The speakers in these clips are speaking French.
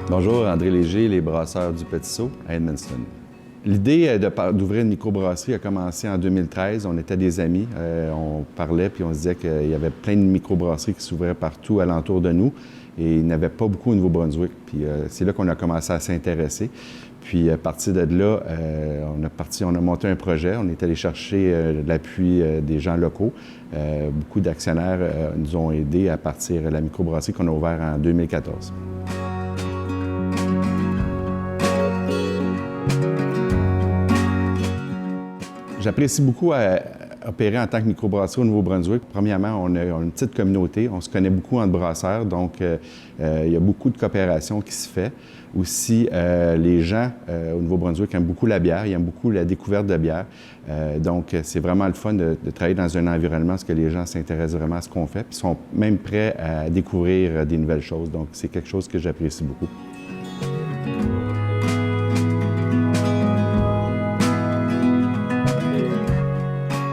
Bonjour, André Léger, les brasseurs du Petit Saut à Edmundston. L'idée d'ouvrir une microbrasserie a commencé en 2013. On était des amis, on parlait puis on se disait qu'il y avait plein de microbrasseries qui s'ouvraient partout alentour de nous et il n'y en avait pas beaucoup au Nouveau-Brunswick. Puis c'est là qu'on a commencé à s'intéresser. Puis à partir de là, on a monté un projet. On est allé chercher l'appui des gens locaux. Beaucoup d'actionnaires nous ont aidés à partir de la microbrasserie qu'on a ouverte en 2014. J'apprécie beaucoup opérer en tant que microbrasserie au Nouveau-Brunswick. Premièrement, on a une petite communauté, on se connaît beaucoup entre brasseurs, donc il y a beaucoup de coopération qui se fait. Aussi, les gens au Nouveau-Brunswick aiment beaucoup la bière, ils aiment beaucoup la découverte de bière. Donc, c'est vraiment le fun de travailler dans un environnement où les gens s'intéressent vraiment à ce qu'on fait, puis sont même prêts à découvrir des nouvelles choses. Donc, c'est quelque chose que j'apprécie beaucoup.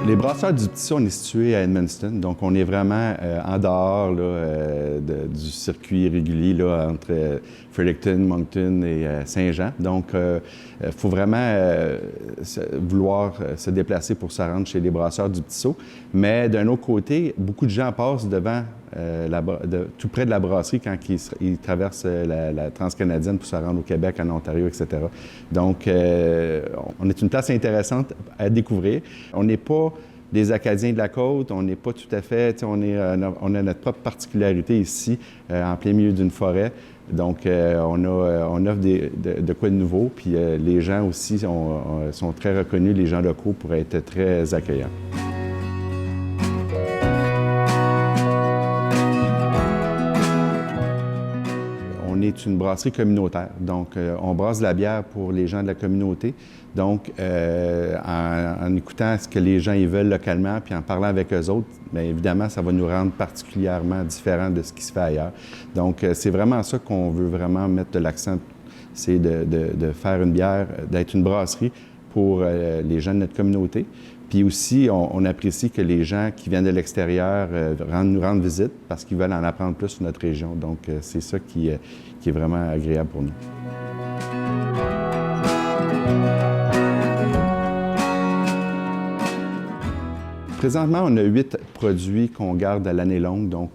Les brasseurs du Petit Saut, on est situé à Edmundston, donc on est vraiment en dehors là, du circuit régulier là, entre Fredericton, Moncton et Saint-Jean. Donc, il faut vraiment vouloir se déplacer pour se rendre chez les brasseurs du Petit Saut. Mais d'un autre côté, beaucoup de gens passent devant tout près de la brasserie quand ils traversent la transcanadienne pour se rendre au Québec, en Ontario, etc. Donc, on est une place intéressante à découvrir. On n'est pas des Acadiens de la côte, on n'est pas tout à fait, on a notre propre particularité ici, en plein milieu d'une forêt. Donc, on offre de quoi de nouveau, puis les gens aussi sont très reconnus, les gens locaux, pour être très accueillants. On est une brasserie communautaire, donc on brasse de la bière pour les gens de la communauté. Donc, en écoutant ce que les gens ils veulent localement, puis en parlant avec eux autres, bien évidemment, ça va nous rendre particulièrement différents de ce qui se fait ailleurs. Donc, c'est vraiment ça qu'on veut vraiment mettre de l'accent, c'est de faire une bière, d'être une brasserie pour les gens de notre communauté. Puis aussi, on apprécie que les gens qui viennent de l'extérieur nous rendent visite parce qu'ils veulent en apprendre plus sur notre région. Donc, c'est ça qui est vraiment agréable pour nous. Présentement, on a 8 produits qu'on garde à l'année longue, donc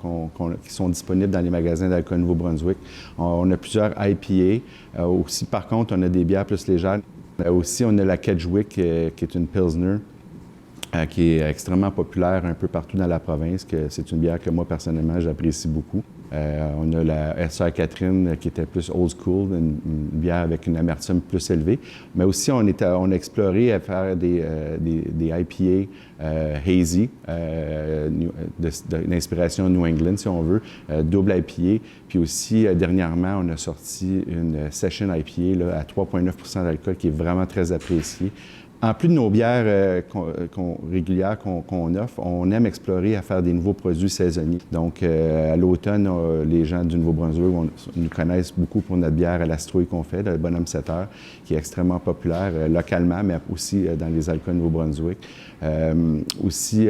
qui sont disponibles dans les magasins d'alcool Nouveau-Brunswick. On a plusieurs IPA. Aussi, par contre, on a des bières plus légères. Aussi, on a la Kedgewick, qui est une Pilsner, qui est extrêmement populaire un peu partout dans la province. C'est une bière que moi, personnellement, j'apprécie beaucoup. On a la Sœur Catherine, qui était plus old school, une bière avec une amertume plus élevée. Mais aussi, on a exploré à faire des IPA hazy, d'inspiration New England, si on veut, double IPA. Puis aussi, dernièrement, on a sorti une Session IPA là, à 3,9 % d'alcool, qui est vraiment très appréciée. En plus de nos bières régulières qu'on offre, on aime explorer à faire des nouveaux produits saisonniers. Donc, à l'automne, les gens du Nouveau-Brunswick nous connaissent beaucoup pour notre bière à la citrouille qu'on fait, le Bonhomme 7 heures, qui est extrêmement populaire localement, mais aussi dans les alcools Nouveau-Brunswick. Aussi,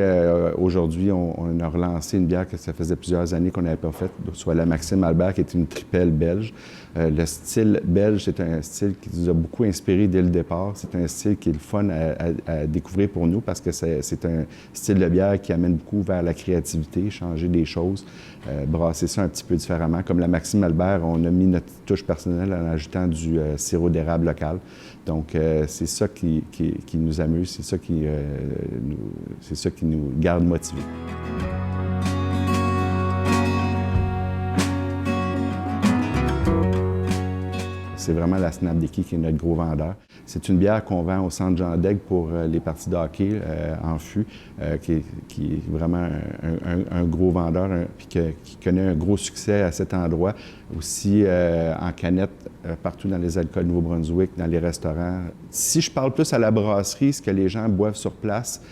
aujourd'hui, on a relancé une bière que ça faisait plusieurs années qu'on n'avait pas faite, soit la Maxime Albert, qui est une tripelle belge. Le style belge, c'est un style qui nous a beaucoup inspiré dès le départ. C'est un style qui est le fun à découvrir pour nous parce que c'est un style de bière qui amène beaucoup vers la créativité, changer des choses, brasser ça un petit peu différemment. Comme la Maxime Albert, on a mis notre touche personnelle en ajoutant du sirop d'érable local. Donc, c'est ça qui nous amuse, c'est ça qui nous garde motivés. C'est vraiment la Snap Dicky qui est notre gros vendeur. C'est une bière qu'on vend au Centre Jean d'Aigues pour les parties de hockey en fût, qui est vraiment un gros vendeur puis qui connaît un gros succès à cet endroit. Aussi en canette partout dans les alcools Nouveau-Brunswick, dans les restaurants. Si je parle plus à la brasserie, ce que les gens boivent sur place,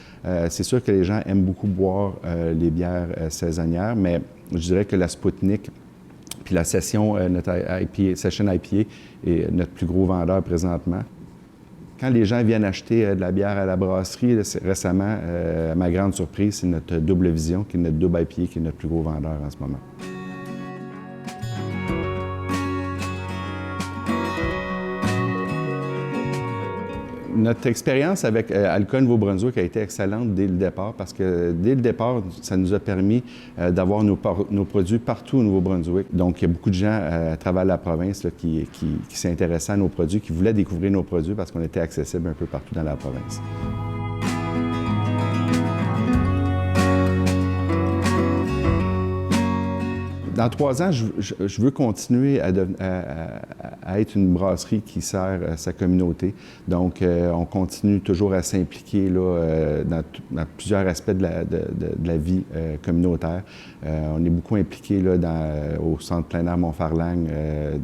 c'est sûr que les gens aiment beaucoup boire les bières saisonnières, mais je dirais que la Spoutnik puis la Session IPA est notre plus gros vendeur présentement. Quand les gens viennent acheter de la bière à la brasserie, là, récemment, à ma grande surprise, c'est notre Double Vision, qui est notre Double IPA, qui est notre plus gros vendeur en ce moment. Notre expérience avec Alcoa Nouveau-Brunswick a été excellente dès le départ parce que dès le départ, ça nous a permis d'avoir nos produits partout au Nouveau-Brunswick. Donc, il y a beaucoup de gens à travers la province là, qui s'intéressaient à nos produits, qui voulaient découvrir nos produits parce qu'on était accessible un peu partout dans la province. Dans 3 ans, je veux continuer à être une brasserie qui sert sa communauté. Donc, on continue toujours à s'impliquer dans plusieurs aspects de la vie communautaire. On est beaucoup impliqué au centre plein air Mont-Farlang,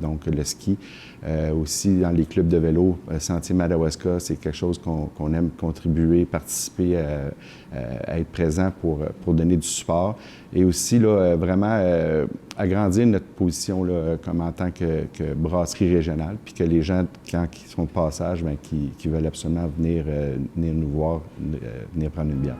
donc le ski. Aussi dans les clubs de vélo, Sentier Madawaska, c'est quelque chose qu'on aime contribuer, participer, à être présent pour donner du support. Et aussi, vraiment, agrandir notre position comme en tant que brasserie régionale, puis que les gens, quand ils sont de passage, bien, qui veulent absolument venir nous voir, venir prendre une bière.